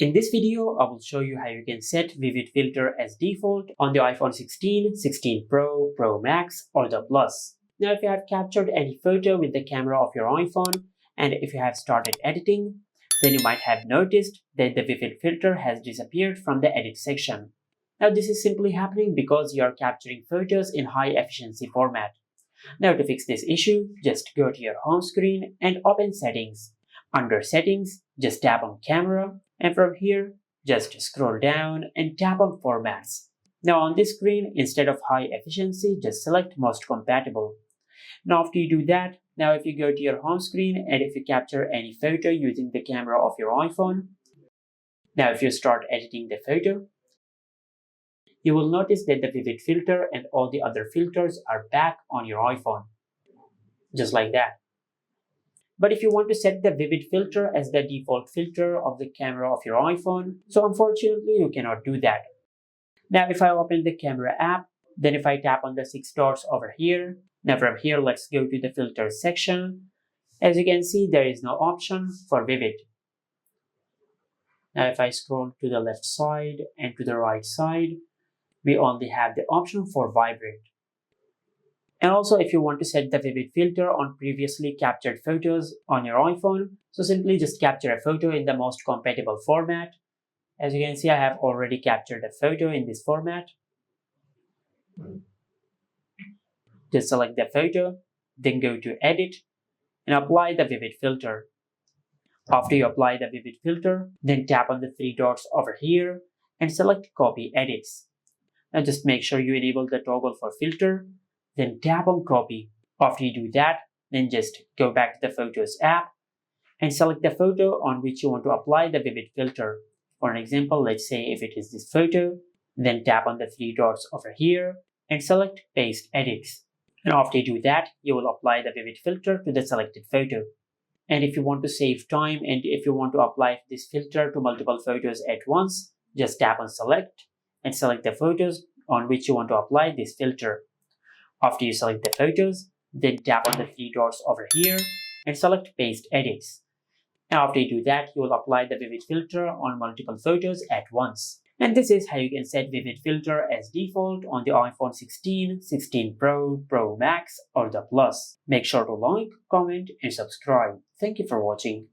In this video, I will show you how you can set Vivid Filter as default on the iPhone 16, 16 Pro, Pro Max, or the Plus. Now, if you have captured any photo with the camera of your iPhone, and if you have started editing, then you might have noticed that the Vivid Filter has disappeared from the edit section. Now, this is simply happening because you are capturing photos in high efficiency format. Now, to fix this issue, just go to your home screen and open Settings. Under Settings, just tap on Camera, and from here, just scroll down and tap on Formats. Now on this screen, instead of High Efficiency, just select Most Compatible. Now after you do that, now if you go to your home screen and if you capture any photo using the camera of your iPhone, now if you start editing the photo, you will notice that the Vivid Filter and all the other filters are back on your iPhone. Just like that. But if you want to set the Vivid Filter as the default filter of the camera of your iPhone, so unfortunately you cannot do that. Now if I open the camera app, then if I tap on the 6 dots over here, now from here let's go to the filters section. As you can see, there is no option for Vivid. Now if I scroll to the left side and to the right side, we only have the option for Vibrate. And also, if you want to set the Vivid Filter on previously captured photos on your iPhone, so simply just capture a photo in the most compatible format. As you can see, I have already captured a photo in this format. Just select the photo, then go to Edit and apply the Vivid Filter. After you apply the Vivid Filter, then tap on the 3 dots over here and select Copy Edits. Now just make sure you enable the toggle for filter. Then tap on Copy. After you do that, then just go back to the Photos app and select the photo on which you want to apply the Vivid Filter. For an example, let's say if it is this photo, then tap on the 3 dots over here and select Paste Edits. And after you do that, you will apply the Vivid Filter to the selected photo. And if you want to save time and if you want to apply this filter to multiple photos at once, just tap on Select and select the photos on which you want to apply this filter. After you select the photos, then tap on the 3 dots over here and select Paste Edits. Now after you do that, you will apply the Vivid Filter on multiple photos at once. And this is how you can set Vivid Filter as default on the iPhone 16, 16 Pro, Pro Max or the Plus. Make sure to like, comment and subscribe. Thank you for watching.